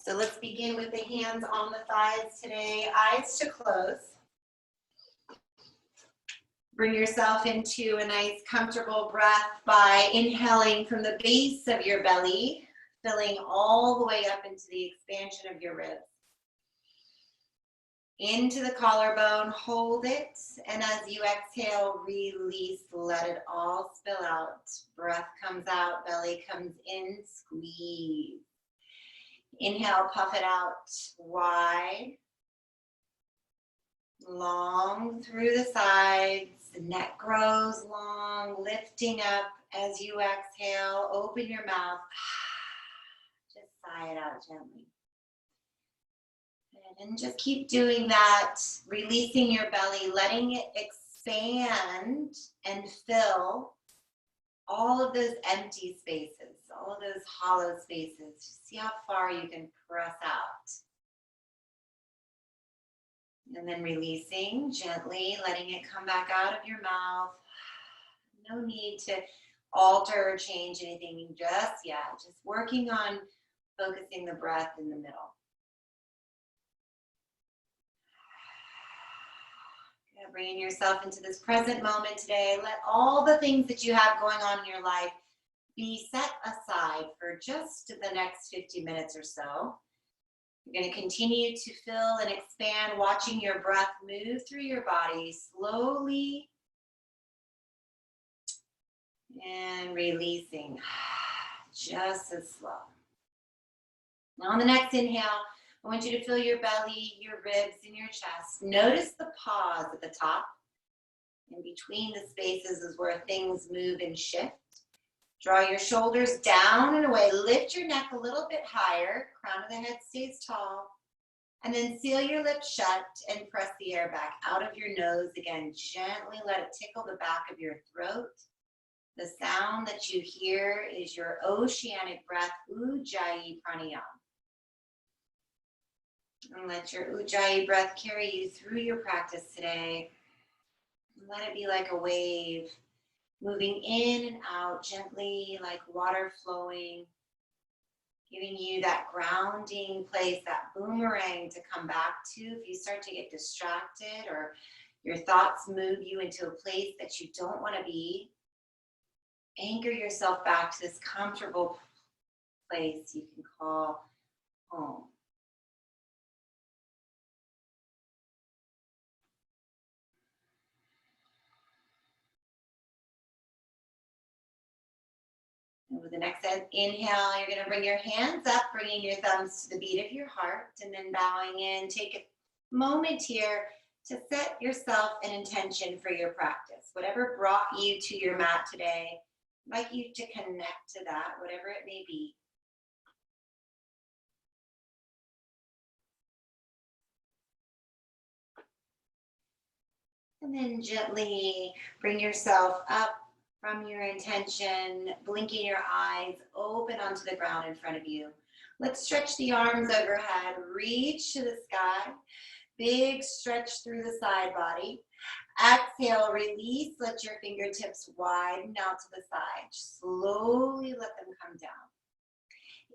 So let's begin with the hands on the thighs today, eyes to close. Bring yourself into a nice comfortable breath by inhaling from the base of your belly, filling all the way up into the expansion of your ribs. Into the collarbone, hold it, and as you exhale, release, let it all spill out. Breath comes out, belly comes in, squeeze. Inhale, puff it out wide, long through the sides. The neck grows long, lifting up as you exhale. Open your mouth. Just sigh it out gently. And just keep doing that, releasing your belly, letting it expand and fill all of those empty spaces, all of those hollow spaces. Just see how far you can press out. And then releasing gently, letting it come back out of your mouth. No need to alter or change anything just yet. Just working on focusing the breath in the middle. Good. Bringing yourself into this present moment today. Let all the things that you have going on in your life be set aside for just the next 50 minutes or so. You're going to continue to fill and expand, watching your breath move through your body slowly and releasing just as slow. Now on the next inhale, I want you to feel your belly, your ribs, and your chest. Notice the pause at the top. In between the spaces is where things move and shift. Draw your shoulders down and away. Lift your neck a little bit higher. Crown of the head stays tall. And then seal your lips shut and press the air back out of your nose. Again, gently let it tickle the back of your throat. The sound that you hear is your oceanic breath, Ujjayi Pranayama. And let your Ujjayi breath carry you through your practice today. Let it be like a wave, moving in and out gently like water flowing, giving you that grounding place, that boomerang to come back to if you start to get distracted or your thoughts move you into a place that you don't want to be. Anchor yourself back to this comfortable place you can call home. And with the next inhale, you're going to bring your hands up, bringing your thumbs to the beat of your heart, and then bowing in. Take a moment here to set yourself an intention for your practice. Whatever brought you to your mat today, I'd like you to connect to that, whatever it may be. And then gently bring yourself up from your intention, blinking your eyes, open onto the ground in front of you. Let's stretch the arms overhead, reach to the sky, big stretch through the side body. Exhale, release, let your fingertips widen out to the side. Slowly let them come down.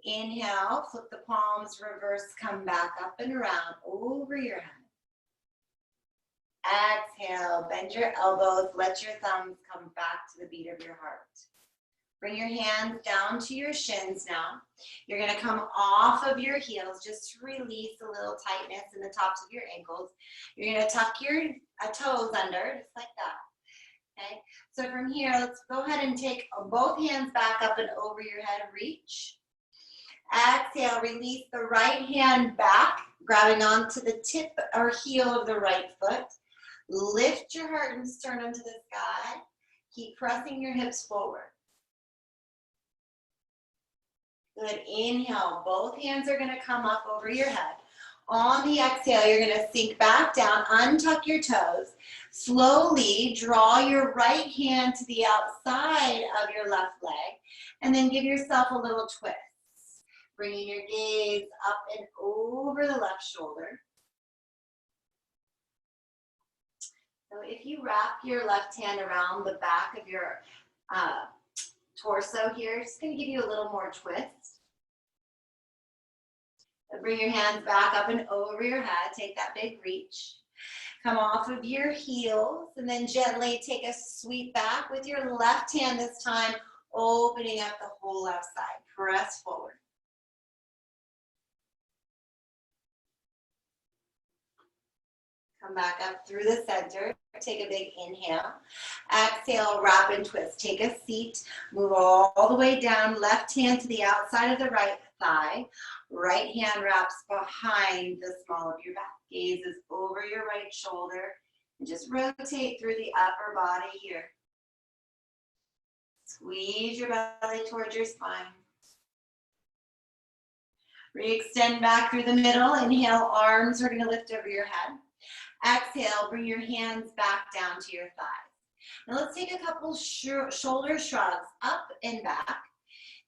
Inhale, flip the palms, reverse, come back up and around over your head. Exhale, bend your elbows, let your thumbs come back to the beat of your heart. Bring your hands down to your shins now. You're going to come off of your heels, just to release a little tightness in the tops of your ankles. You're going to tuck your toes under, just like that. Okay, so from here, let's go ahead and take both hands back up and over your head, reach. Exhale, release the right hand back, grabbing onto the tip or heel of the right foot. Lift your heart and sternum to the sky. Keep pressing your hips forward. Good. Inhale. Both hands are going to come up over your head. On the exhale, you're going to sink back down, untuck your toes. Slowly draw your right hand to the outside of your left leg, and then give yourself a little twist. Bringing your gaze up and over the left shoulder. So if you wrap your left hand around the back of your torso here, it's going to give you a little more twist. Bring your hands back up and over your head. Take that big reach. Come off of your heels and then gently take a sweep back with your left hand this time, opening up the whole left side. Press forward. Come back up through the center. Take a big inhale. Exhale, wrap and twist. Take a seat. Move all the way down. Left hand to the outside of the right thigh. Right hand wraps behind the small of your back. Gaze is over your right shoulder. And just rotate through the upper body here. Squeeze your belly towards your spine. Re-extend back through the middle. Inhale, arms are going to lift over your head. Exhale, bring your hands back down to your thighs. Now let's take a couple shoulder shrugs up and back.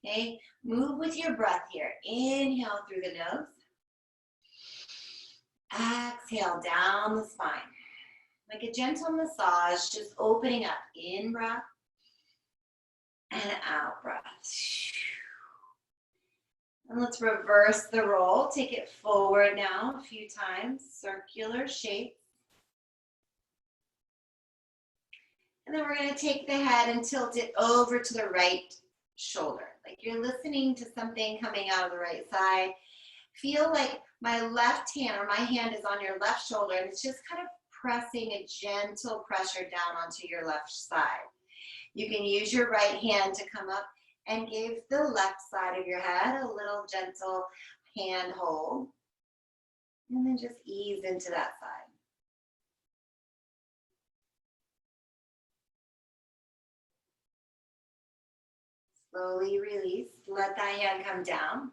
Okay, move with your breath here. Inhale through the nose. Exhale down the spine. Like a gentle massage, just opening up. In breath and out breath. And let's reverse the roll. Take it forward now a few times. Circular shape. And then we're going to take the head and tilt it over to the right shoulder. Like you're listening to something coming out of the right side. Feel like my left hand or my hand is on your left shoulder and it's just kind of pressing a gentle pressure down onto your left side. You can use your right hand to come up and give the left side of your head a little gentle hand hold. And then just ease into that side. Slowly release. Let that hand come down.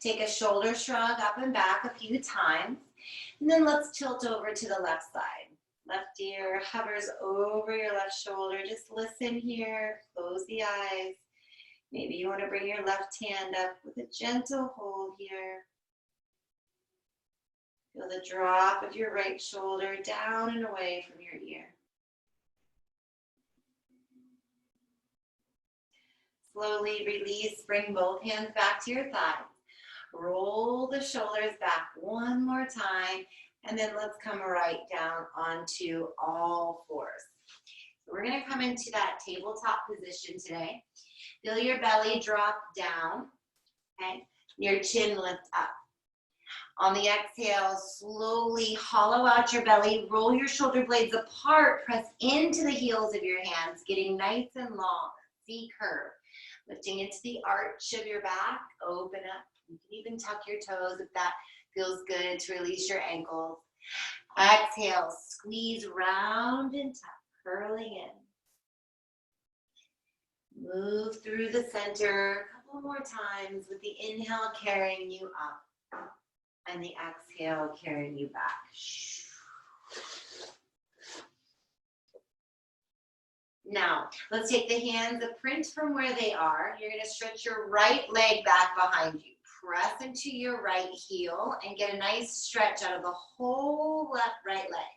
Take a shoulder shrug up and back a few times. And then let's tilt over to the left side. Left ear hovers over your left shoulder. Just listen here. Close the eyes. Maybe you want to bring your left hand up with a gentle hold here. Feel the drop of your right shoulder down and away from your ear. Slowly release, bring both hands back to your thighs. Roll the shoulders back one more time, and then let's come right down onto all fours. So we're going to come into that tabletop position today. Feel your belly drop down, okay? Your chin lift up. On the exhale, slowly hollow out your belly, roll your shoulder blades apart, press into the heels of your hands, getting nice and long, C curve. Lifting into the arch of your back, open up. You can even tuck your toes if that feels good to release your ankles. Exhale, squeeze round and tuck, curling in. Move through the center a couple more times with the inhale carrying you up and the exhale carrying you back. Now, let's take the hands, a print from where they are. You're going to stretch your right leg back behind you. Press into your right heel and get a nice stretch out of the whole right leg.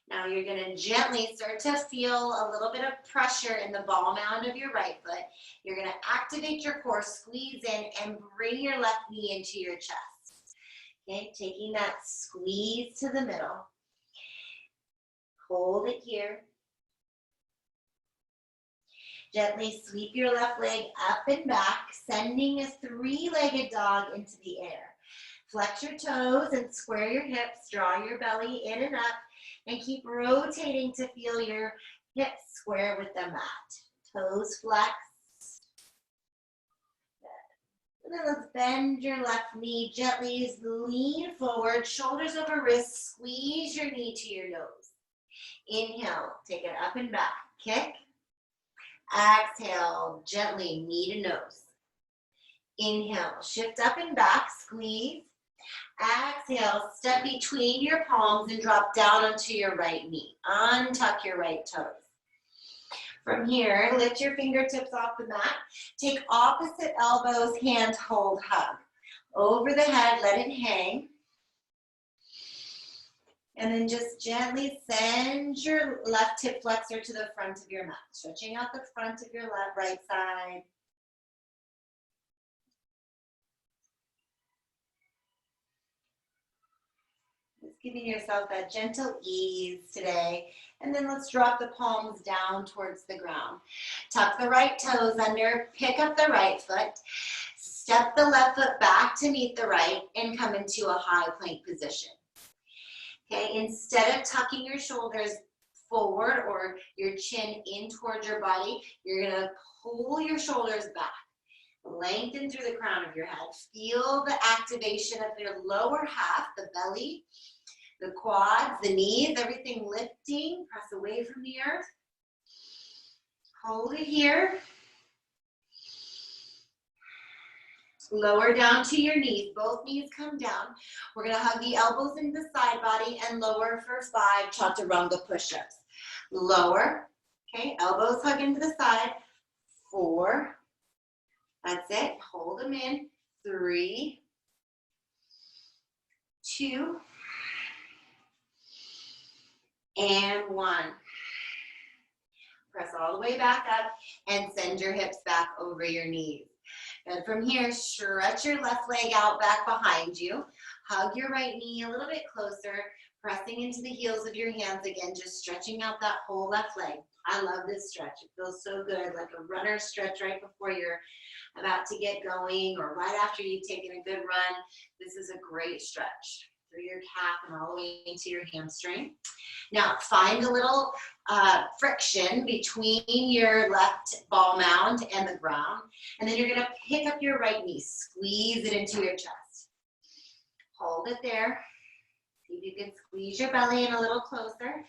Now you're going to gently start to feel a little bit of pressure in the ball mound of your right foot. You're going to activate your core, squeeze in, and bring your left knee into your chest. Okay, taking that squeeze to the middle. Hold it here. Gently sweep your left leg up and back, sending a three-legged dog into the air. Flex your toes and square your hips. Draw your belly in and up, and keep rotating to feel your hips square with the mat. Toes flex. And then let's bend your left knee gently, lean forward, shoulders over wrists, squeeze your knee to your nose. Inhale, take it up and back, kick. Exhale, gently knee to nose. Inhale, shift up and back, squeeze. Exhale, step between your palms and drop down onto your right knee. Untuck your right toes. From here, lift your fingertips off the mat. Take opposite elbows, hand hold, hug. Over the head, let it hang. And then just gently send your left hip flexor to the front of your mat. Stretching out the front of your right side. Giving yourself that gentle ease today. And then let's drop the palms down towards the ground. Tuck the right toes under, pick up the right foot, step the left foot back to meet the right, and come into a high plank position. Okay, instead of tucking your shoulders forward or your chin in towards your body, you're gonna pull your shoulders back. Lengthen through the crown of your head. Feel the activation of your lower half, the belly, the quads, the knees, everything lifting. Press away from the earth. Hold it here. Lower down to your knees. Both knees come down. We're going to hug the elbows into the side body and lower for 5 chaturanga push-ups. Lower. Okay, elbows hug into the side. 4. That's it. Hold them in. 3, 2, and 1. Press all the way back up and send your hips back over your knees. And from here, stretch your left leg out back behind you. Hug your right knee a little bit closer, pressing into the heels of your hands again, just stretching out that whole left leg. I love this stretch. It feels so good, like a runner stretch right before you're about to get going or right after you've taken a good run. This is a great stretch through your calf and all the way into your hamstring. Now find a little friction between your left ball mound and the ground, and then you're going to pick up your right knee, squeeze it into your chest. Hold it there. See if you can squeeze your belly in a little closer,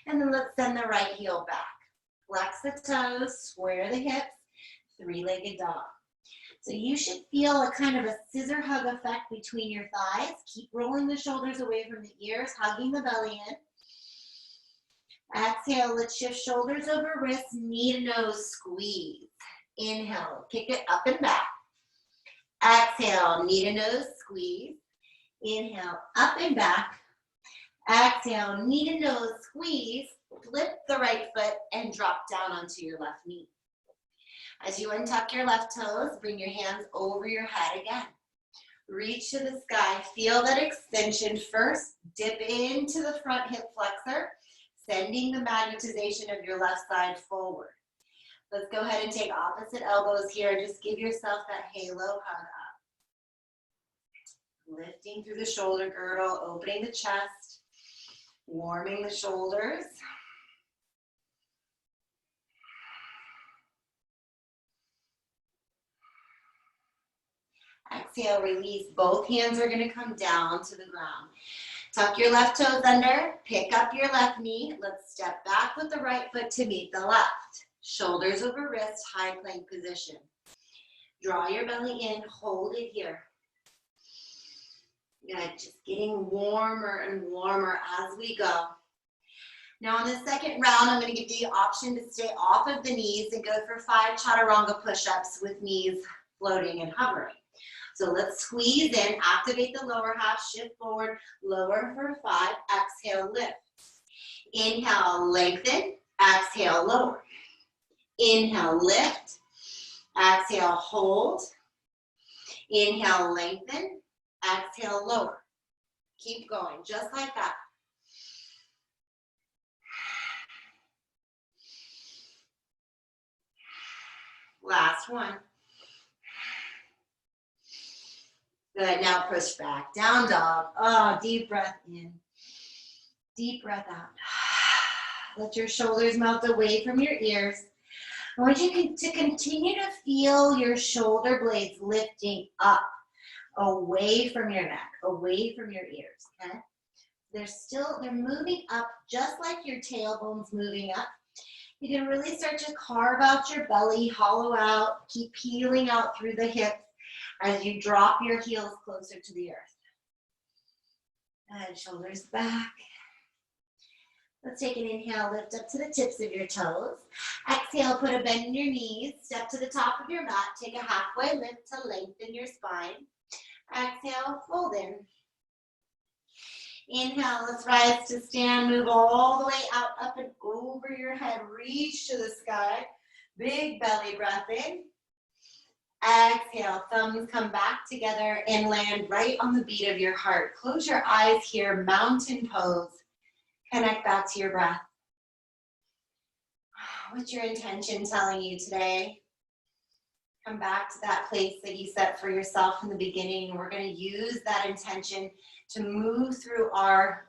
and then let's send the right heel back. Flex the toes, square the hips, 3-legged dog. So you should feel a kind of a scissor hug effect between your thighs. Keep rolling the shoulders away from the ears, hugging the belly in. Exhale, let's shift shoulders over wrists, knee to nose, squeeze. Inhale, kick it up and back. Exhale, knee to nose, squeeze. Inhale, up and back. Exhale, knee to nose, squeeze. Flip the right foot and drop down onto your left knee. As you untuck your left toes, bring your hands over your head again. Reach to the sky. Feel that extension first. Dip into the front hip flexor, sending the magnetization of your left side forward. Let's go ahead and take opposite elbows here. Just give yourself that halo hug up. Lifting through the shoulder girdle, opening the chest, warming the shoulders. Exhale, release. Both hands are going to come down to the ground. Tuck your left toes under, pick up your left knee. Let's step back with the right foot to meet the left. Shoulders over wrist, high plank position. Draw your belly in, hold it here. Good, just getting warmer and warmer as we go. Now in the second round, I'm going to give you the option to stay off of the knees and go for 5 chaturanga push-ups with knees floating and hovering. So let's squeeze in, activate the lower half, shift forward, lower for 5, exhale, lift. Inhale, lengthen, exhale, lower. Inhale, lift, exhale, hold. Inhale, lengthen, exhale, lower. Keep going, just like that. Last one. Good, now push back, down dog. Oh, deep breath in, deep breath out. Let your shoulders melt away from your ears. I want you to continue to feel your shoulder blades lifting up, away from your neck, away from your ears, okay? They're moving up just like your tailbone's moving up. You can really start to carve out your belly, hollow out, keep peeling out through the hips as you drop your heels closer to the earth. And shoulders back. Let's take an inhale, lift up to the tips of your toes. Exhale, put a bend in your knees. Step to the top of your mat. Take a halfway lift to lengthen your spine. Exhale, fold in. Inhale, let's rise to stand. Move all the way out, up and over your head. Reach to the sky. Big belly breath in. Exhale, thumbs come back together and land right on the beat of your heart. Close your eyes here, mountain pose. Connect back to your breath. What's your intention telling you today? Come back to that place that you set for yourself in the beginning. We're going to use that intention to move through our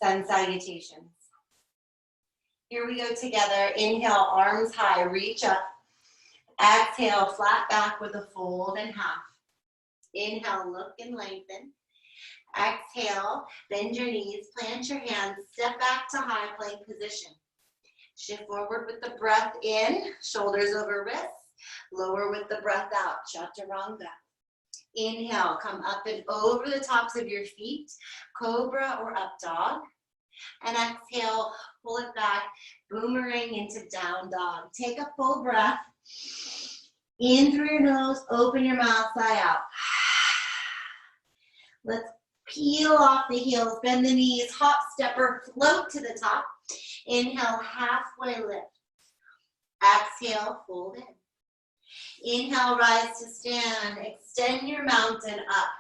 sun salutations. Here we go together. Inhale, arms high, reach up. Exhale, flat back with a fold in half. Inhale, look and lengthen. Exhale, bend your knees, plant your hands, step back to high plank position. Shift forward with the breath in, shoulders over wrists. Lower with the breath out, chaturanga. Inhale, come up and over the tops of your feet, cobra or up dog. And exhale, pull it back, boomerang into down dog. Take a full breath. In through your nose, open your mouth, sigh out. Let's peel off the heels, bend the knees, hop, step, or float to the top. Inhale, halfway lift. Exhale, fold in. Inhale, rise to stand. Extend your mountain up.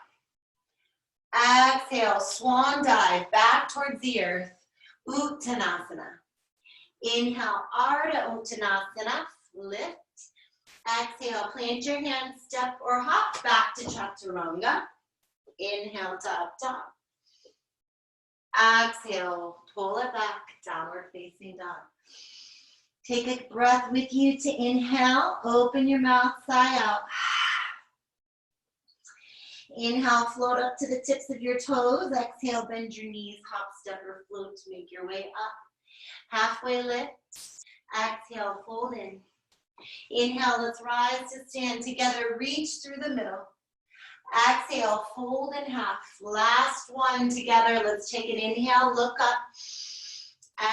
Exhale, swan dive back towards the earth. Uttanasana. Inhale, Ardha Uttanasana. Lift. Exhale, plant your hands, step or hop back to chaturanga. Inhale to up dog. Exhale, pull it back, downward facing dog. Take a breath with you to inhale, open your mouth, sigh out. Inhale, float up to the tips of your toes. Exhale, bend your knees, hop, step, or float to make your way up. Halfway lift. Exhale, fold in. Inhale, let's rise to stand together. Reach through the middle. Exhale, fold in half. Last one together. Let's take an inhale, look up.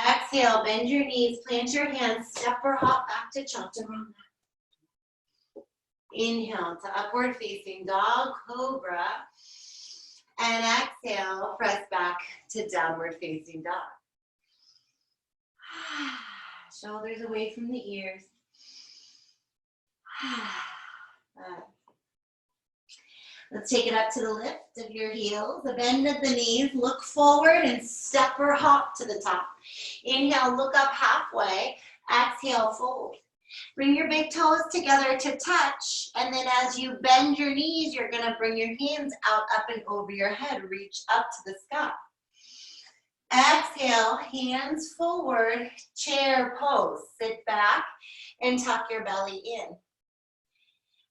Exhale, bend your knees, plant your hands, step or hop back to chaturanga. Inhale to upward facing dog, cobra. And exhale, press back to downward facing dog. Shoulders away from the ears. Let's take it up to the lift of your heels, a bend at the knees, look forward and step or hop to the top. Inhale, look up halfway, exhale, fold. Bring your big toes together to touch, and then as you bend your knees, you're gonna bring your hands out, up and over your head, reach up to the sky. Exhale, hands forward, chair pose. Sit back and tuck your belly in.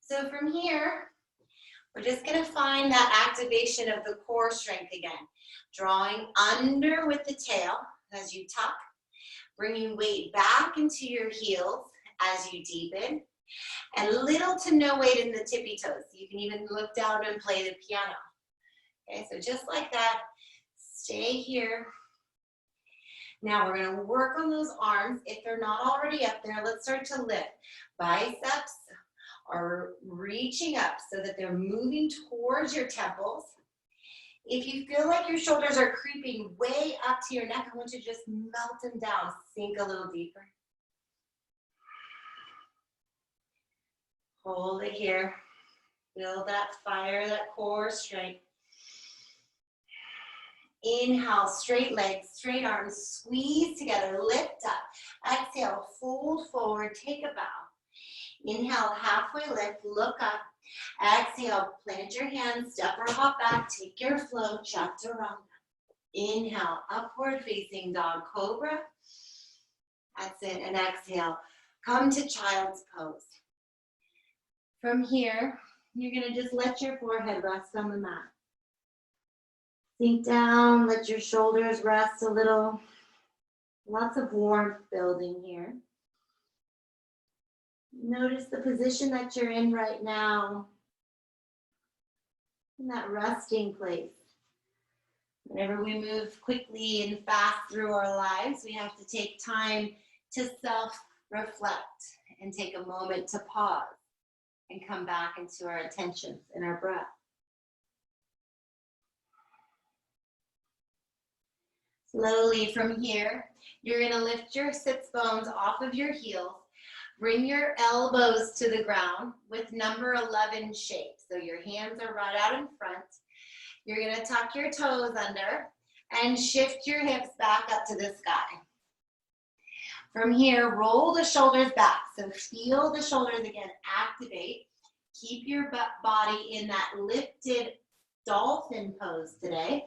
So from here, we're just gonna find that activation of the core strength again. Drawing under with the tail as you tuck, bringing weight back into your heels as you deepen, and little to no weight in the tippy toes. You can even look down and play the piano. Okay, so just like that, stay here. Now we're gonna work on those arms. If they're not already up there, let's start to lift. Biceps are reaching up so that they're moving towards your temples. If you feel like your shoulders are creeping way up to your neck, I want you to just melt them down, sink a little deeper. Hold it here. Feel that fire, that core strength. Inhale, straight legs, straight arms, squeeze together, lift up. Exhale, fold forward, take a bow. Inhale, halfway lift, look up. Exhale, plant your hands, step or hop back, take your flow, chaturanga. Inhale, upward facing dog, cobra. That's it, and exhale, come to child's pose. From here, you're gonna just let your forehead rest on the mat. Sink down, let your shoulders rest a little. Lots of warmth building here. Notice the position that you're in right now, in that resting place. Whenever we move quickly and fast through our lives, we have to take time to self-reflect and take a moment to pause and come back into our attention and our breath. Slowly from here, you're gonna lift your sits bones off of your heels. Bring your elbows to the ground with number 11 shape. So your hands are right out in front. You're going to tuck your toes under and shift your hips back up to the sky. From here, roll the shoulders back. So feel the shoulders again, activate. Keep your body in that lifted dolphin pose today.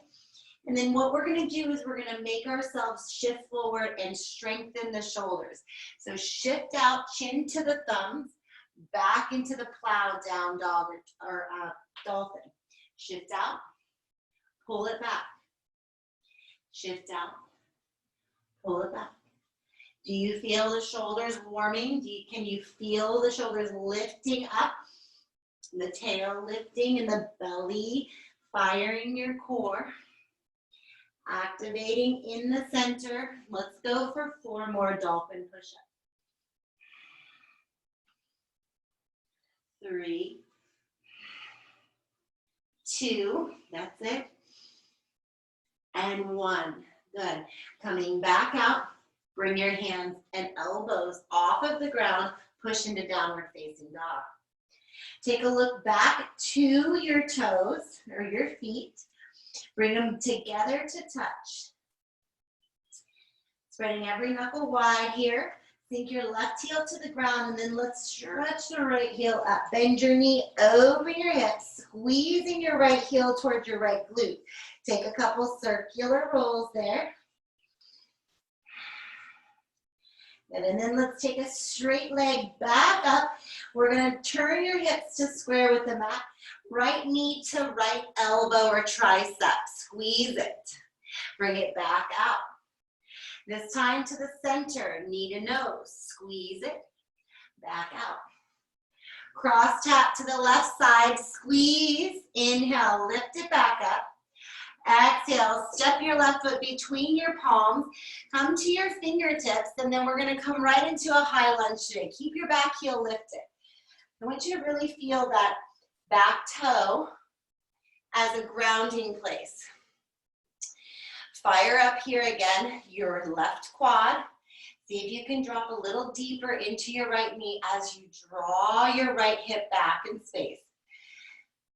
And then what we're going to do is we're going to make ourselves shift forward and strengthen the shoulders. So shift out, chin to the thumbs, back into the plow down dog or dolphin. Shift out, pull it back. Shift out, pull it back. Do you feel the shoulders warming? Can you feel the shoulders lifting up? The tail lifting and the belly firing your core. Activating in the center. Let's go for 4 more dolphin push-ups. 3, 2, that's it. And 1, good. Coming back out, bring your hands and elbows off of the ground, push into downward facing dog. Take a look back to your toes or your feet. Bring them together to touch. Spreading every knuckle wide here. Sink your left heel to the ground and then let's stretch the right heel up. Bend your knee over your hips, squeezing your right heel towards your right glute. Take a couple circular rolls there. And then let's take a straight leg back up. We're going to turn your hips to square with the mat. Right knee to right elbow or tricep. Squeeze it. Bring it back out. This time to the center, knee to nose. Squeeze it. Back out. Cross tap to the left side. Squeeze. Inhale. Lift it back up. Exhale, step your left foot between your palms, come to your fingertips, and then we're going to come right into a high lunge today. Keep your back heel lifted. I want you to really feel that back toe as a grounding place. Fire up here again, your left quad. See if you can drop a little deeper into your right knee as you draw your right hip back in space.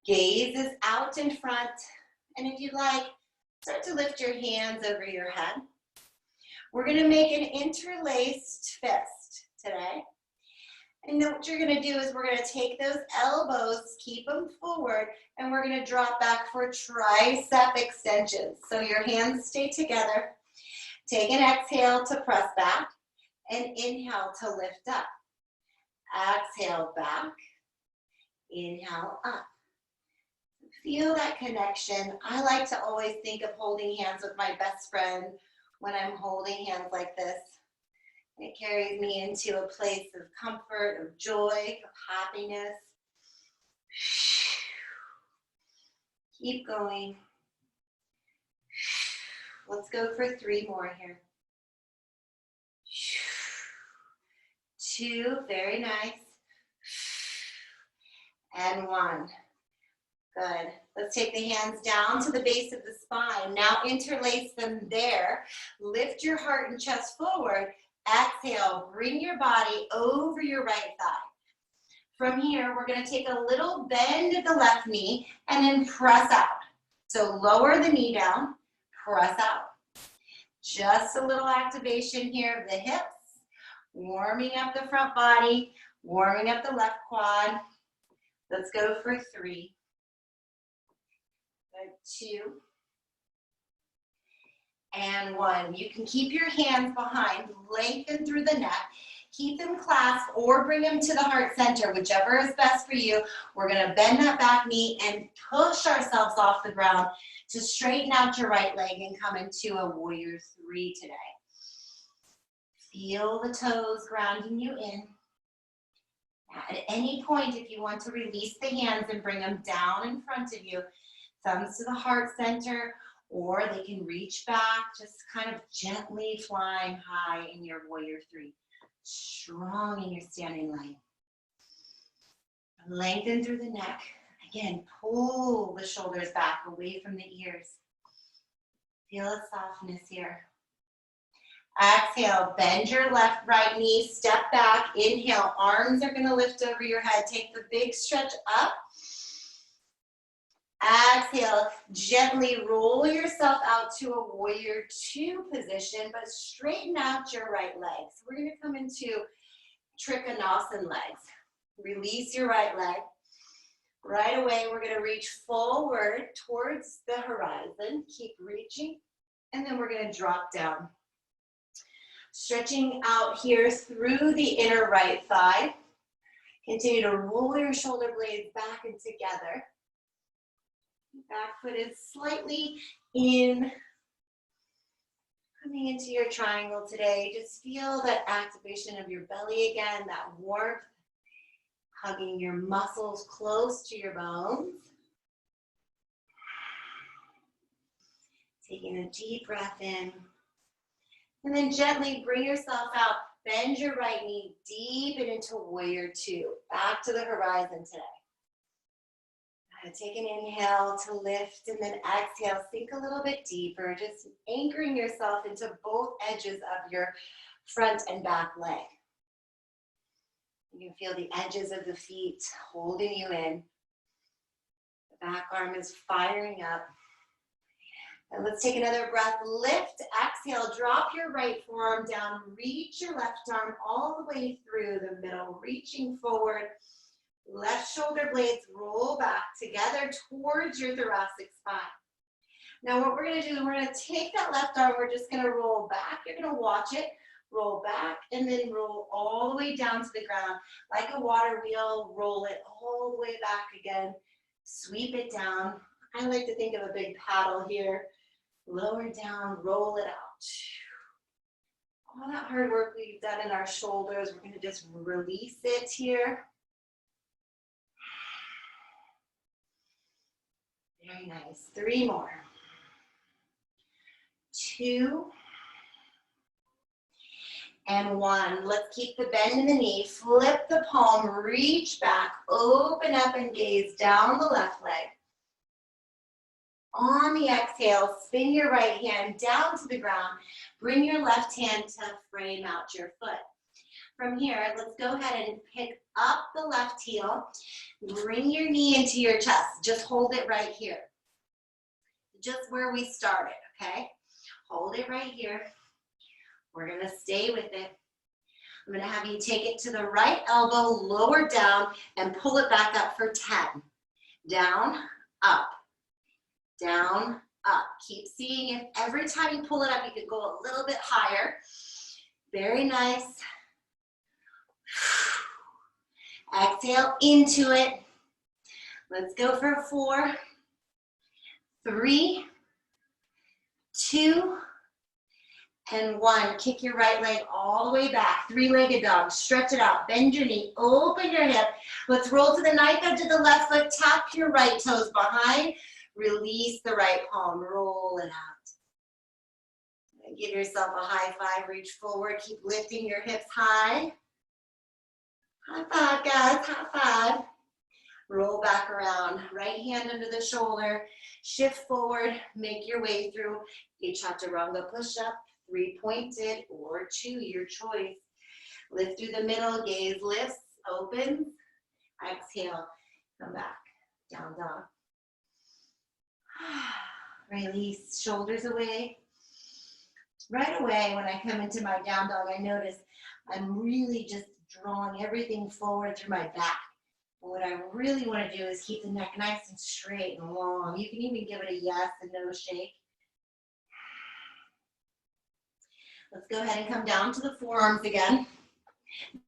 Gaze is out in front. And if you'd like, start to lift your hands over your head. We're going to make an interlaced fist today. And then what you're going to do is we're going to take those elbows, keep them forward, and we're going to drop back for tricep extensions. So your hands stay together. Take an exhale to press back and inhale to lift up. Exhale back, inhale up. Feel that connection. I like to always think of holding hands with my best friend when I'm holding hands like this. It carries me into a place of comfort, of joy, of happiness. Keep going. Let's go for 3 more here. 2, very nice. And 1. Good. Let's take the hands down to the base of the spine. Now interlace them there. Lift your heart and chest forward. Exhale, bring your body over your right thigh. From here, we're going to take a little bend at the left knee and then press out. So lower the knee down, press out. Just a little activation here of the hips, warming up the front body, warming up the left quad. Let's go for 3. 2, and 1. You can keep your hands behind, lengthen through the neck, keep them clasped or bring them to the heart center, whichever is best for you. We're going to bend that back knee and push ourselves off the ground to straighten out your right leg and come into a warrior 3 today. Feel the toes grounding you in. At any point, if you want to release the hands and bring them down in front of you, thumbs to the heart center, or they can reach back, just kind of gently flying high in your warrior 3. Strong in your standing leg. Lengthen through the neck. Again, pull the shoulders back away from the ears. Feel a softness here. Exhale, bend your right knee, step back, inhale, arms are gonna lift over your head. Take the big stretch up. Exhale, gently roll yourself out to a warrior two position, but straighten out your right leg. So we're gonna come into Trikonasana legs. Release your right leg. Right away, we're gonna reach forward towards the horizon. Keep reaching, and then we're gonna drop down. Stretching out here through the inner right thigh. Continue to roll your shoulder blades back and together. Back foot is slightly in. Coming into your triangle today, just feel that activation of your belly again, that warmth, hugging your muscles close to your bones. Taking a deep breath in. And then gently bring yourself out. Bend your right knee deep and into warrior two. Back to the horizon today. Take an inhale to lift and then exhale. Sink a little bit deeper. Just anchoring yourself into both edges of your front and back leg. You can feel the edges of the feet holding you in. The back arm is firing up. And let's take another breath. Lift, exhale, drop your right forearm down. Reach your left arm all the way through the middle, reaching forward. Left shoulder blades roll back together towards your thoracic spine. Now what we're gonna do is we're gonna take that left arm, we're just gonna roll back. You're gonna watch it, roll back, and then roll all the way down to the ground. Like a water wheel, roll it all the way back again. Sweep it down. I like to think of a big paddle here. Lower down, roll it out. All that hard work we've done in our shoulders, we're gonna just release it here. Very nice. 3 more. 2 and 1. Let's keep the bend in the knee. Flip the palm, reach back, open up and gaze down the left leg. On the exhale, spin your right hand down to the ground. Bring your left hand to frame out your foot. From here, let's go ahead and pick up the left heel. Bring your knee into your chest. Just hold it right here. Just where we started, okay? Hold it right here. We're gonna stay with it. I'm gonna have you take it to the right elbow, lower down, and pull it back up for 10. Down, up, down, up. Keep seeing if every time you pull it up, you can go a little bit higher. Very nice. Exhale into it. Let's go for 4, 3, 2, and 1. Kick your right leg all the way back. 3-legged dog. Stretch it out. Bend your knee. Open your hip. Let's roll to the knife edge of the left foot. Tap your right toes behind. Release the right palm. Roll it out. Give yourself a high five. Reach forward. Keep lifting your hips high. High five, guys. High five. Roll back around. Right hand under the shoulder. Shift forward. Make your way through a chaturanga push-up. 3-pointed or 2, your choice. Lift through the middle. Gaze lifts. Opens. Exhale. Come back. Down dog. Release. Shoulders away. Right away, when I come into my down dog, I notice I'm really just drawing everything forward through my back. And what I really want to do is keep the neck nice and straight and long. You can even give it a yes and no shake. Let's go ahead and come down to the forearms again.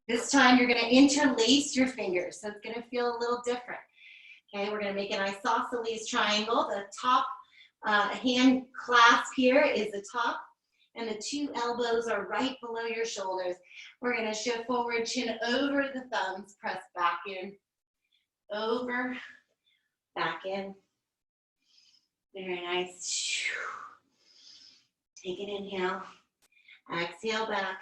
This time you're going to interlace your fingers, so it's going to feel a little different. Okay, we're going to make an isosceles triangle. The top hand clasp here is the top, and the 2 elbows are right below your shoulders. We're going to shift forward, chin over the thumbs, press back in, over, back in. Very nice. Take an inhale. Exhale back.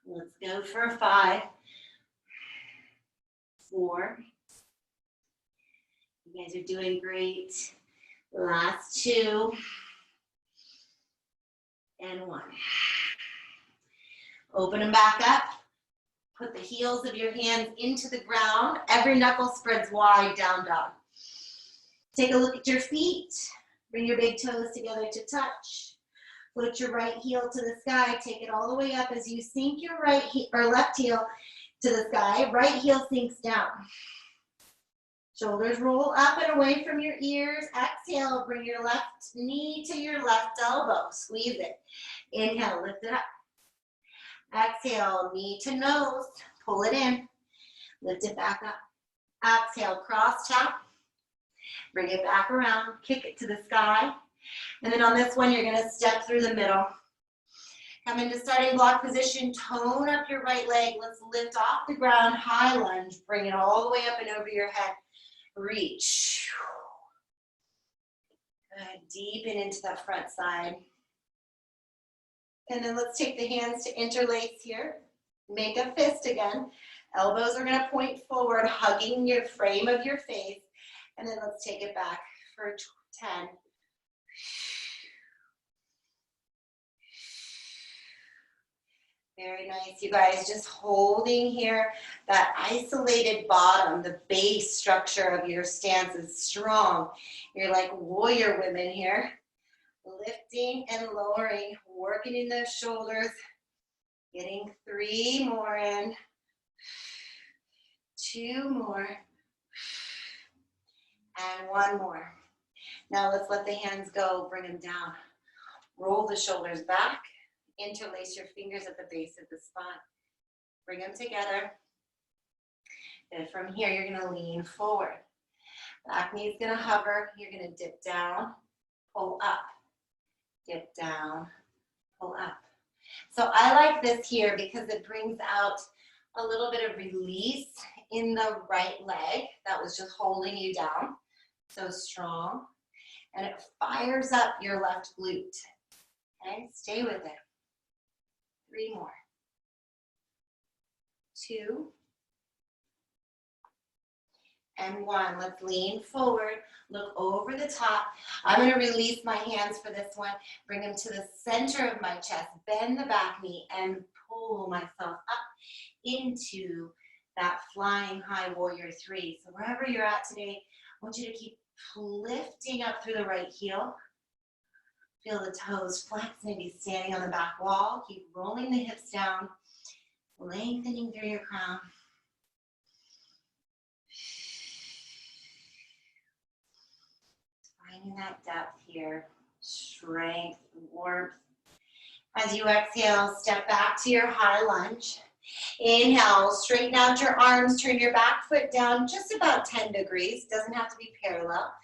Let's go for 5, 4. You guys are doing great. Last 2. and 1. Open them back up. Put the heels of your hands into the ground. Every knuckle spreads wide, down dog. Take a look at your feet. Bring your big toes together to touch. Put your right heel to the sky. Take it all the way up as you sink your right or left heel to the sky. Right heel sinks down. Shoulders roll up and away from your ears. Exhale, bring your left knee to your left elbow. Squeeze it. Inhale, lift it up. Exhale, knee to nose. Pull it in. Lift it back up. Exhale, cross tap. Bring it back around. Kick it to the sky. And then on this one, you're going to step through the middle. Come into starting block position. Tone up your right leg. Let's lift off the ground. High lunge. Bring it all the way up and over your head. Reach. Good. Deepen into that front side. And then let's take the hands to interlace here. Make a fist again. Elbows are going to point forward, hugging your frame of your face. And then let's take it back for 10. Very nice, you guys. Just holding here. That isolated bottom, the base structure of your stance is strong. You're like warrior women here. Lifting and lowering, working in those shoulders. Getting 3 more in. 2 more. And 1 more. Now let's let the hands go. Bring them down. Roll the shoulders back. Interlace your fingers at the base of the spine. Bring them together. And from here, you're going to lean forward. Back knee's going to hover. You're going to dip down, pull up. Dip down, pull up. So I like this here because it brings out a little bit of release in the right leg that was just holding you down. So strong. And it fires up your left glute. Okay, stay with it. 3 more. 2. And 1. Let's lean forward. Look over the top. I'm going to release my hands for this one. Bring them to the center of my chest. Bend the back knee and pull myself up into that flying high warrior 3. So wherever you're at today, I want you to keep lifting up through the right heel. Feel the toes flex, maybe standing on the back wall. Keep rolling the hips down, lengthening through your crown. Finding that depth here, strength, warmth. As you exhale, step back to your high lunge. Inhale, straighten out your arms, turn your back foot down just about 10 degrees. Doesn't have to be parallel.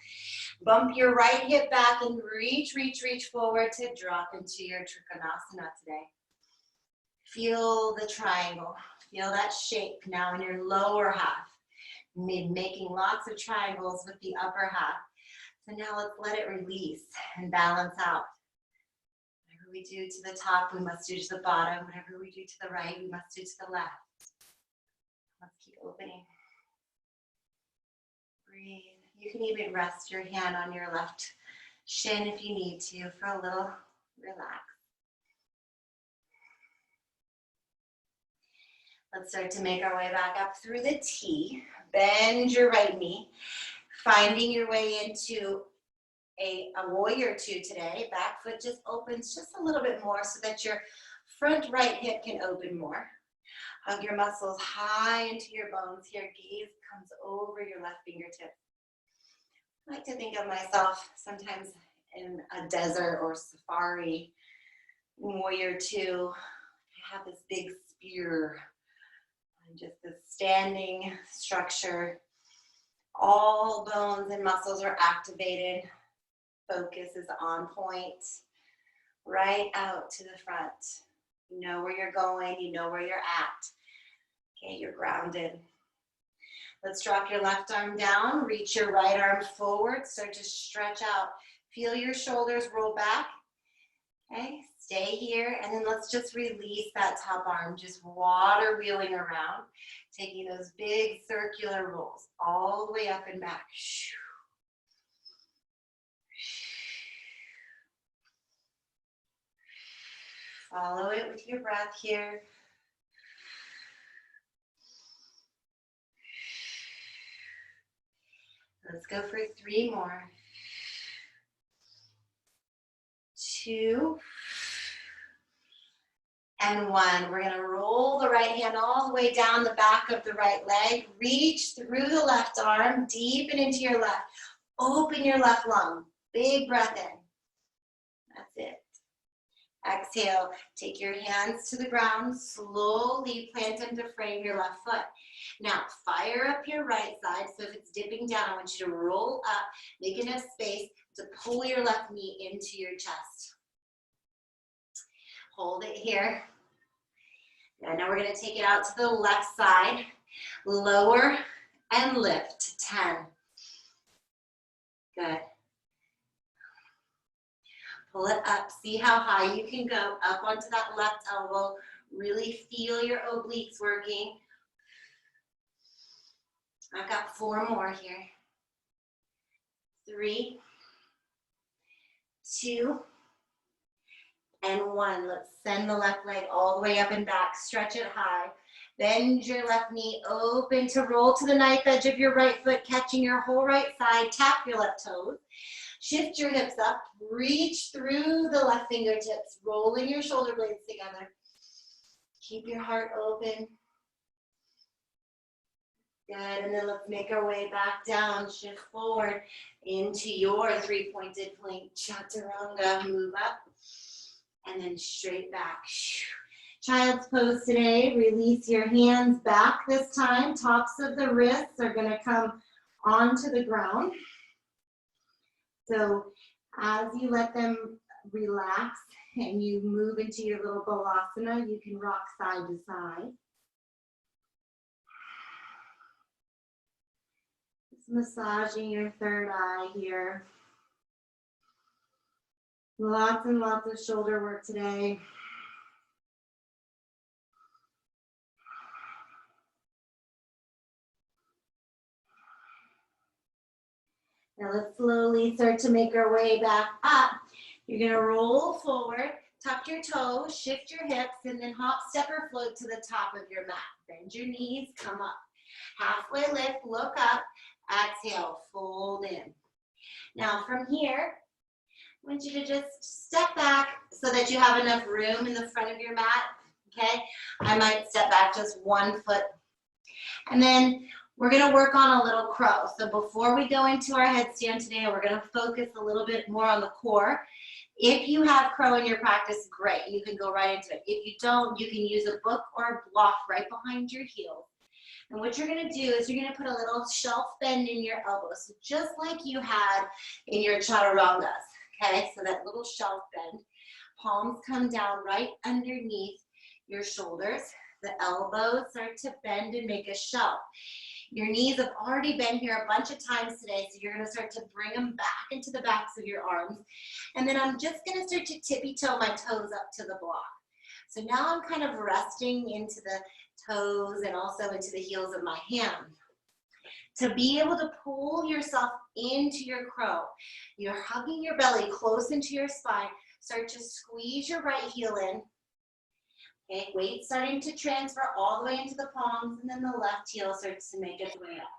Bump your right hip back and reach, reach, reach forward to drop into your Trikonasana today. Feel the triangle. Feel that shape now in your lower half. Making lots of triangles with the upper half. So now let's let it release and balance out. Whatever we do to the top, we must do to the bottom. Whatever we do to the right, we must do to the left. Let's keep opening. Breathe. You can even rest your hand on your left shin if you need to for a little relax. Let's start to make our way back up through the T. Bend your right knee. Finding your way into a warrior 2 today. Back foot just opens just a little bit more so that your front right hip can open more. Hug your muscles high into your bones here. Gaze comes over your left fingertip. I like to think of myself sometimes in a desert or safari. Warrior 2, I have this big spear and just this standing structure. All bones and muscles are activated. Focus is on point. Right out to the front. You know where you're going. You know where you're at. Okay, you're grounded. Let's drop your left arm down. Reach your right arm forward. Start to stretch out. Feel your shoulders roll back. Okay, stay here. And then let's just release that top arm. Just water wheeling around. Taking those big circular rolls all the way up and back. Follow it with your breath here. Let's go for 3 more. 2 and 1. We're going to roll the right hand all the way down the back of the right leg. Reach through the left arm, deepen into your left. Open your left lung. Big breath in. That's it. Exhale. Take your hands to the ground. Slowly plant them to frame your left foot. Now, fire up your right side. So if it's dipping down, I want you to roll up. Make enough space to pull your left knee into your chest. Hold it here. And now we're going to take it out to the left side. Lower and lift. 10. Good. Pull it up. See how high you can go up onto that left elbow. Really feel your obliques working. I've got 4 more here. 3, 2, and 1. Let's send the left leg all the way up and back. Stretch it high. Bend your left knee open to roll to the knife edge of your right foot, catching your whole right side. Tap your left toes. Shift your hips up. Reach through the left fingertips, rolling your shoulder blades together. Keep your heart open. Good, and then let's make our way back down. Shift forward into your 3-pointed plank chaturanga. Move up, and then straight back. Child's pose today. Release your hands back this time. Tops of the wrists are going to come onto the ground. So as you let them relax and you move into your little balasana, you can rock side to side. Just massaging your third eye here. Lots and lots of shoulder work today. Now let's slowly start to make our way back up. You're gonna roll forward, tuck your toes, shift your hips, and then hop, step, or float to the top of your mat. Bend your knees, come up. Halfway lift, look up, exhale, fold in. Now from here, I want you to just step back so that you have enough room in the front of your mat, okay? I might step back just 1 foot. And then we're gonna work on a little crow. So before we go into our headstand today, we're gonna focus a little bit more on the core. If you have crow in your practice, great, you can go right into it. If you don't, you can use a book or a block right behind your heel. And what you're gonna do is you're gonna put a little shelf bend in your elbows, so just like you had in your chaturangas, okay? So that little shelf bend. Palms come down right underneath your shoulders. The elbows start to bend and make a shelf. Your knees have already been here a bunch of times today, so you're gonna start to bring them back into the backs of your arms. And then I'm just gonna start to tippy toe my toes up to the block. So now I'm kind of resting into the toes and also into the heels of my hands. To be able to pull yourself into your crow, you're hugging your belly close into your spine. Start to squeeze your right heel in. Okay, weight starting to transfer all the way into the palms, and then the left heel starts to make its way up.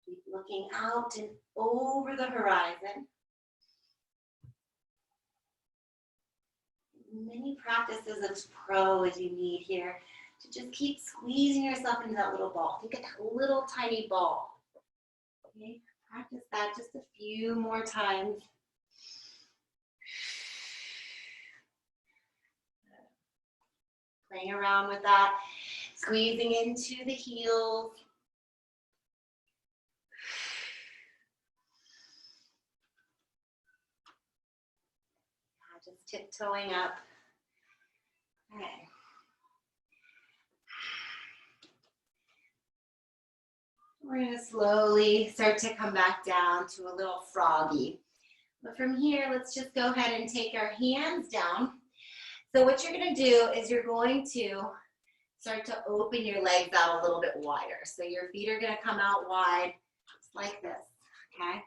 Keep looking out and over the horizon. Many practices of crow as you need here to just keep squeezing yourself into that little ball. Think of that little tiny ball. Okay, practice that just a few more times. Playing around with that, squeezing into the heels. Just tiptoeing up. Okay. We're going to slowly start to come back down to a little froggy. But from here, let's just go ahead and take our hands down. So what you're going to do is you're going to start to open your legs out a little bit wider. So your feet are going to come out wide, just like this, okay?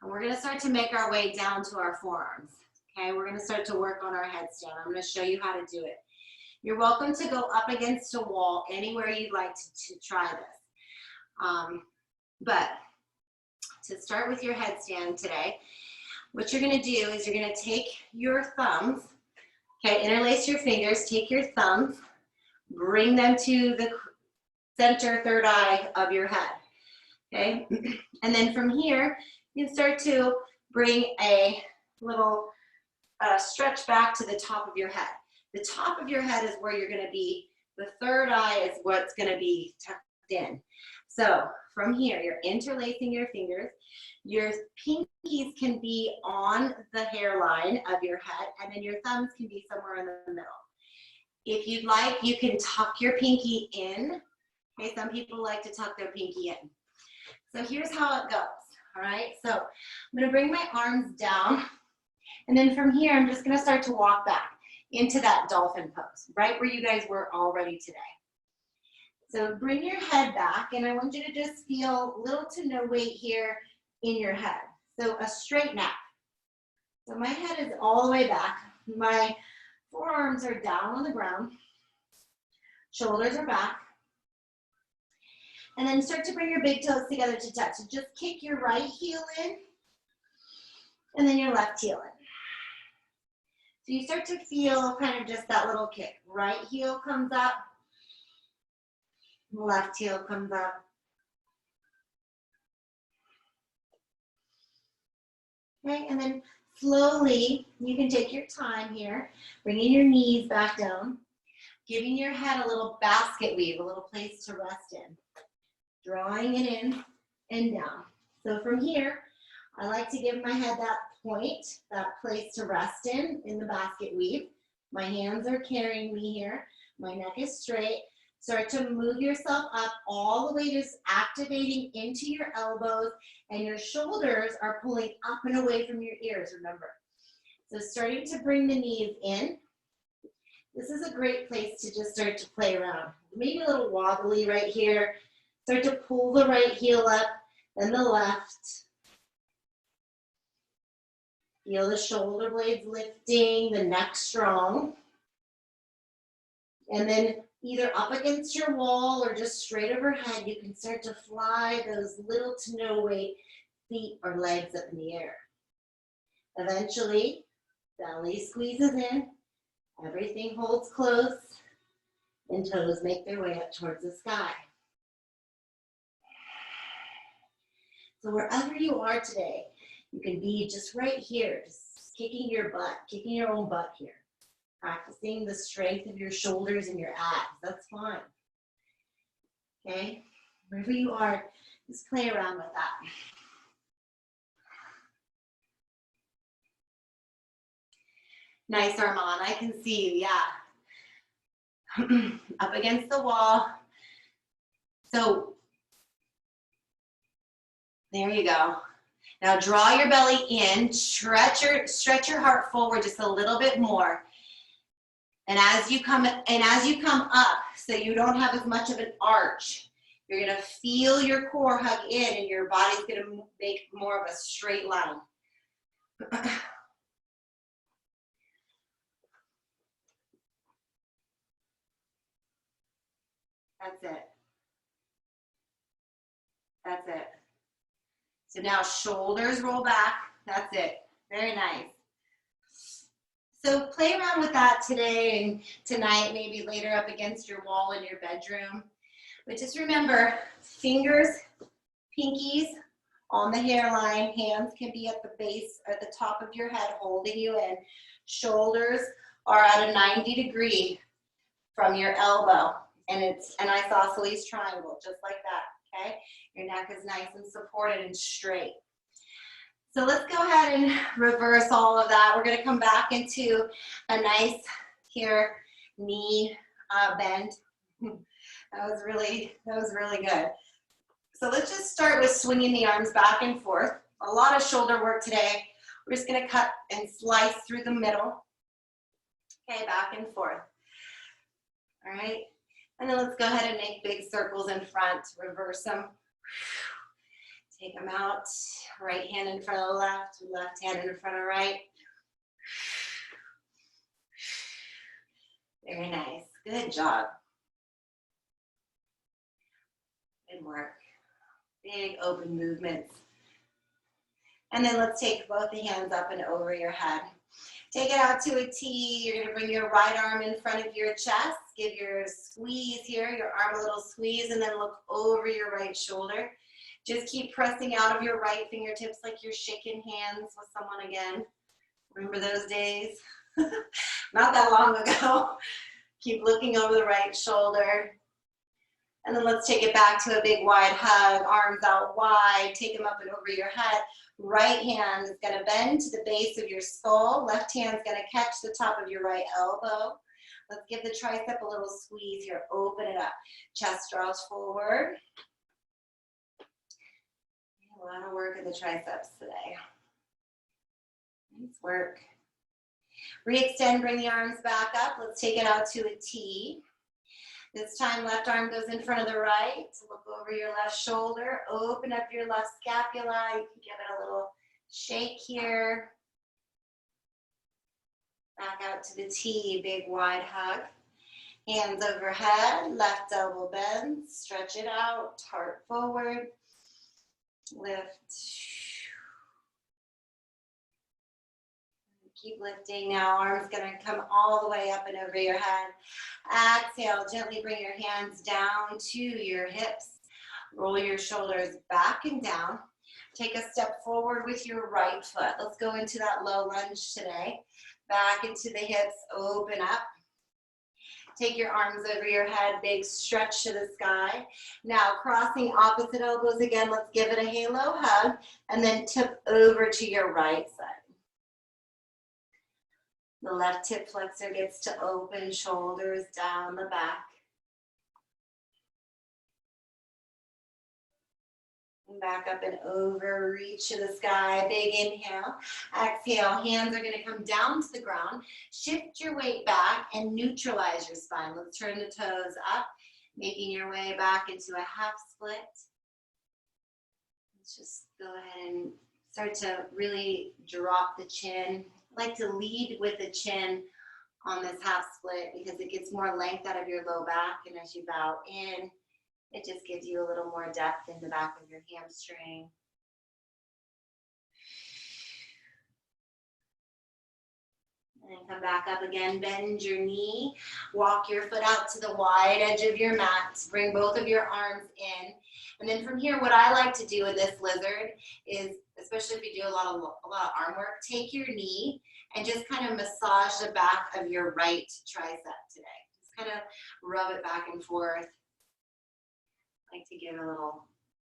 And we're going to start to make our way down to our forearms, Okay, we're gonna start to work on our headstand. I'm gonna show you how to do it. You're welcome to go up against a wall anywhere you'd like to try this. But to start with your headstand today, what you're gonna do is you're gonna take your thumbs, okay, interlace your fingers, take your thumbs, bring them to the center third eye of your head, okay? And then from here, you can start to bring a little stretch back to the top of your head. The top of your head is where you're gonna be. The third eye is what's gonna be tucked in. So from here, you're interlacing your fingers. Your pinkies can be on the hairline of your head, and then your thumbs can be somewhere in the middle. If you'd like, you can tuck your pinky in. Okay, some people like to tuck their pinky in. So here's how it goes, all right? So I'm gonna bring my arms down, and then from here, I'm just gonna start to walk back into that dolphin pose, right where you guys were already today. So bring your head back, and I want you to just feel little to no weight here in your head. So a straight neck. So my head is all the way back. My forearms are down on the ground. Shoulders are back. And then start to bring your big toes together to touch. So just kick your right heel in, and then your left heel in. So you start to feel kind of just that little kick. Right heel comes up, left heel comes up. Okay, and then slowly, you can take your time here, bringing your knees back down, giving your head a little basket weave, a little place to rest in, drawing it in and down. So from here, I like to give my head that point, that place to rest in the basket weave. My hands are carrying me here. My neck is straight. Start to move yourself up all the way, just activating into your elbows, and your shoulders are pulling up and away from your ears, remember. So starting to bring the knees in. This is a great place to just start to play around. Maybe a little wobbly right here. Start to pull the right heel up, then the left. Feel the shoulder blades lifting, the neck strong. And then either up against your wall or just straight overhead, you can start to fly those little to no weight feet or legs up in the air. Eventually, belly squeezes in, everything holds close, and toes make their way up towards the sky. So wherever you are today, you can be just right here, just kicking your butt, kicking your own butt here. Practicing the strength of your shoulders and your abs, that's fine. Okay, wherever you are, just play around with that. Nice, Armand, I can see you, yeah. Up against the wall. So, there you go. Now draw your belly in, stretch your heart forward just a little bit more. And as you come up, so you don't have as much of an arch, you're gonna feel your core hug in, and your body's gonna make more of a straight line. That's it. That's it. So now shoulders roll back. That's it. Very nice. So play around with that today and tonight, maybe later up against your wall in your bedroom. But just remember, fingers, pinkies on the hairline, hands can be at the base, at the top of your head, holding you in. Shoulders are at a 90-degree from your elbow, and it's an isosceles triangle, just like that, okay? Your neck is nice and supported and straight. So let's go ahead and reverse all of that. We're gonna come back into a nice here knee bend. That was really good. So let's just start with swinging the arms back and forth. A lot of shoulder work today. We're just gonna cut and slice through the middle. Okay, back and forth. All right, and then let's go ahead and make big circles in front. Reverse them. Take them out. Right hand in front of the left, left hand in front of right. Very nice. Good job. Good work. Big open movements. And then let's take both the hands up and over your head. Take it out to a T. You're going to bring your right arm in front of your chest. Give your squeeze here, your arm a little squeeze, and then look over your right shoulder. Just keep pressing out of your right fingertips like you're shaking hands with someone again. Remember those days? Not that long ago. Keep looking over the right shoulder. And then let's take it back to a big wide hug, arms out wide, take them up and over your head. Right hand is gonna bend to the base of your skull. Left hand's gonna catch the top of your right elbow. Let's give the tricep a little squeeze here, open it up. Chest draws forward. A lot of work in the triceps today. Nice work. Re-extend, bring the arms back up. Let's take it out to a T. This time, left arm goes in front of the right. Look over your left shoulder. Open up your left scapula. You can give it a little shake here. Back out to the T, big wide hug. Hands overhead, left elbow bends. Stretch it out, heart forward. Lift. Keep lifting now. Arms gonna come all the way up and over your head. Exhale, gently bring your hands down to your hips. Roll your shoulders back and down. Take a step forward with your right foot. Let's go into that low lunge today. Back into the hips, open up. Take your arms over your head, big stretch to the sky. Now crossing opposite elbows again, let's give it a halo hug and then tip over to your right side. The left hip flexor gets to open, shoulders down the back. And back up and over, reach to the sky, big inhale. Exhale, hands are gonna come down to the ground. Shift your weight back and neutralize your spine. Let's turn the toes up, making your way back into a half split. Let's just go ahead and start to really drop the chin. I like to lead with the chin on this half split because it gets more length out of your low back, and as you bow in, it just gives you a little more depth in the back of your hamstring. And then come back up again, bend your knee, walk your foot out to the wide edge of your mat, bring both of your arms in. And then from here, what I like to do in this lizard is, especially if you do a lot of arm work, take your knee and just kind of massage the back of your right tricep today. Just kind of rub it back and forth. I like to give a little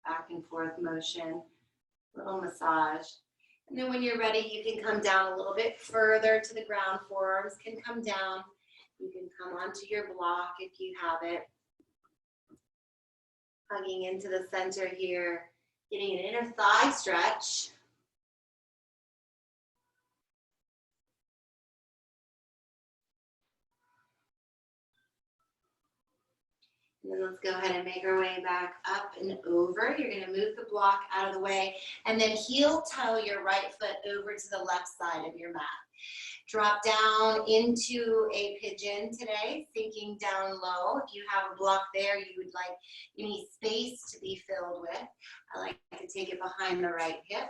back and forth motion, a little massage. And then when you're ready, you can come down a little bit further to the ground. Forearms can come down. You can come onto your block if you have it. Hugging into the center here, getting an inner thigh stretch. And then let's go ahead and make our way back up and over. You're going to move the block out of the way and then heel toe your right foot over to the left side of your mat. Drop down into a pigeon today, sinking down low. If you have a block there you need space to be filled with. I like to take it behind the right hip.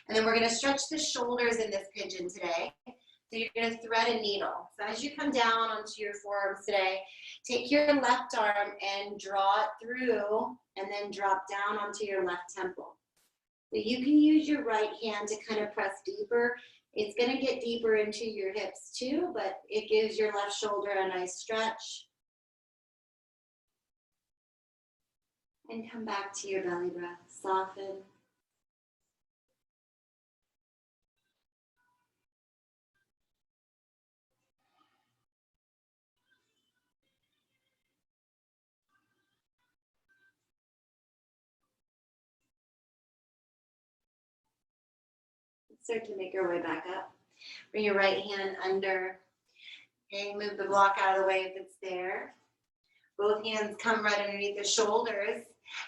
And then we're going to stretch the shoulders in this pigeon today. So you're going to thread a needle. So as you come down onto your forearms today, take your left arm and draw it through and then drop down onto your left temple. So you can use your right hand to kind of press deeper. It's going to get deeper into your hips too, but it gives your left shoulder a nice stretch. And come back to your belly breath. Soften. Start to make your way back up. Bring your right hand under. Okay, move the block out of the way if it's there. Both hands come right underneath the shoulders.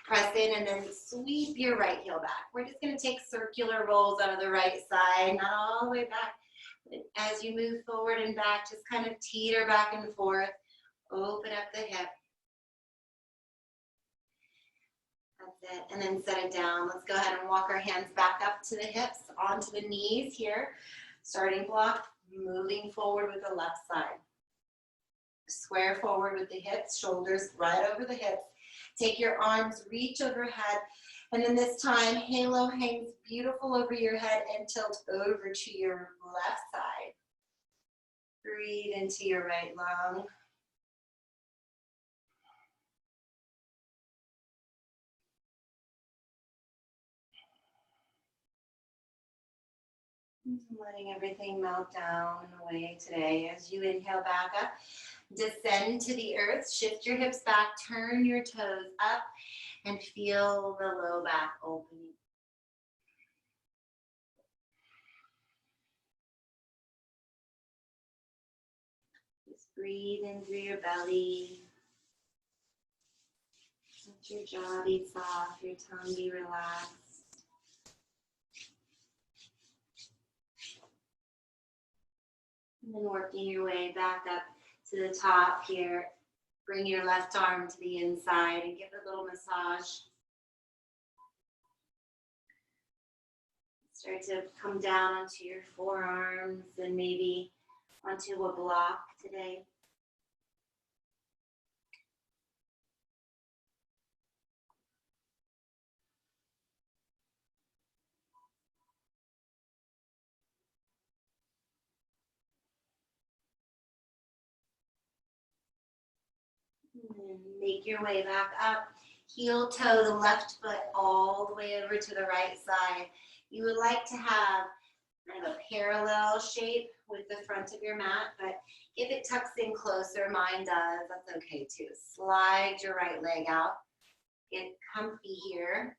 Press in and then sweep your right heel back. We're just going to take circular rolls out of the right side, not all the way back. As you move forward and back, just kind of teeter back and forth. Open up the hip. That's it. And then set it down. Let's go ahead and walk our hands back up to the hips, onto the knees here. Starting block, moving forward with the left side. Square forward with the hips, shoulders right over the hips. Take your arms, reach overhead. And then this time, halo hangs beautiful over your head and tilt over to your left side. Breathe into your right lung. Letting everything melt down and away today. As you inhale back up, descend to the earth, shift your hips back, turn your toes up, and feel the low back opening. Just breathe in through your belly. Let your jaw be soft, your tongue be relaxed. And then working your way back up to the top here. Bring your left arm to the inside and give a little massage. Start to come down onto your forearms and maybe onto a block today. And make your way back up. Heel toe the left foot all the way over to the right side. You would like to have kind of a parallel shape with the front of your mat, but if it tucks in closer, mine does, that's okay too. Slide your right leg out. Get comfy here.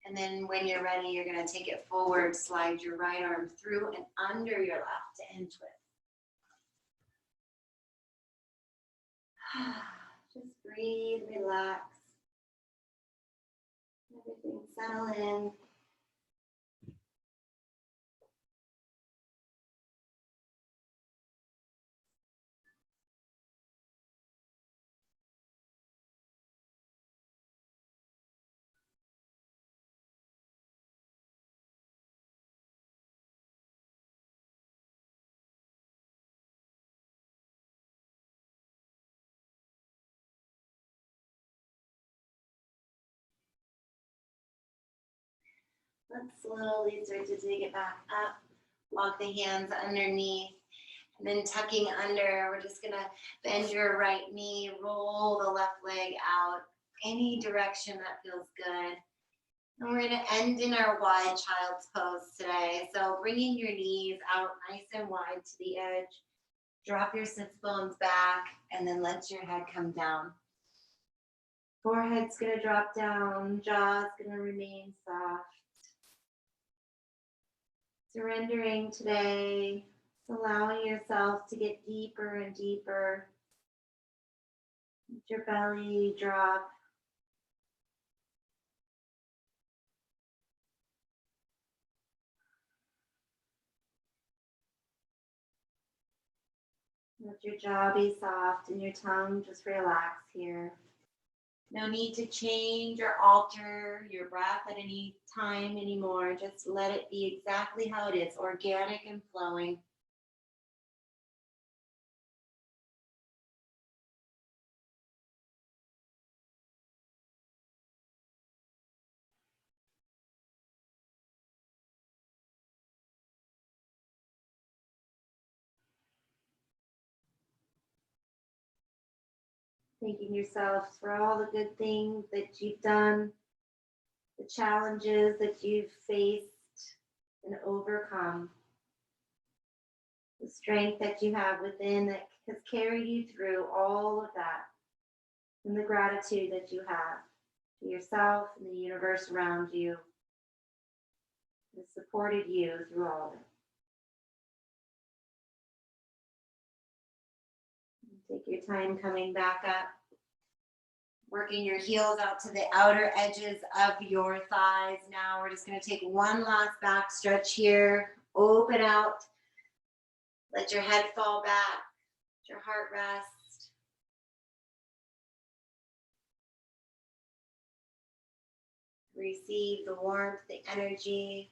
And then when you're ready, you're going to take it forward, slide your right arm through and under your left and twist. Just breathe, relax. Everything settle in. Let's slowly start to take it back up. Walk the hands underneath. And then tucking under, we're just going to bend your right knee, roll the left leg out, any direction that feels good. And we're going to end in our wide child's pose today. So bringing your knees out nice and wide to the edge. Drop your sits bones back, and then let your head come down. Forehead's going to drop down, jaw's going to remain soft. Surrendering today, allowing yourself to get deeper and deeper. Let your belly drop. Let your jaw be soft and your tongue just relax here. No need to change or alter your breath at any time anymore. Just let it be exactly how it is, organic and flowing. Thanking yourself for all the good things that you've done, the challenges that you've faced and overcome, the strength that you have within that has carried you through all of that, and the gratitude that you have to yourself and the universe around you that supported you through all of it. Take your time coming back up, working your heels out to the outer edges of your thighs. Now we're just going to take one last back stretch here. Open out, Let your head fall back, let your heart rest. Receive the warmth, the energy.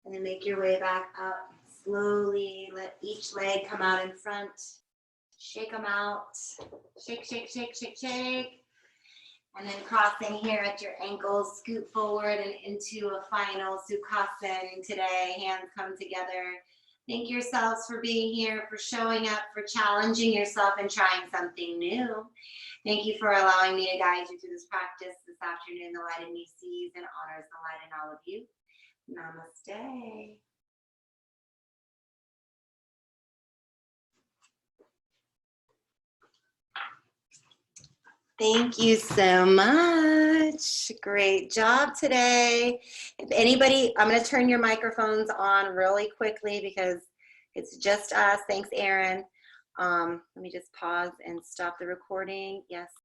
And then make your way back up. Slowly let each leg come out in front. Shake them out. Shake, shake, shake, shake, shake. And then crossing here at your ankles, scoot forward and into a final Sukhasana today. Hands come together. Thank yourselves for being here, for showing up, for challenging yourself and trying something new. Thank you for allowing me to guide you through this practice this afternoon. The light in me sees and honors the light in all of you. Namaste. Thank you so much. Great job today. If anybody, I'm going to turn your microphones on really quickly because it's just us. Thanks, Aaron. Let me just pause and stop the recording. Yes.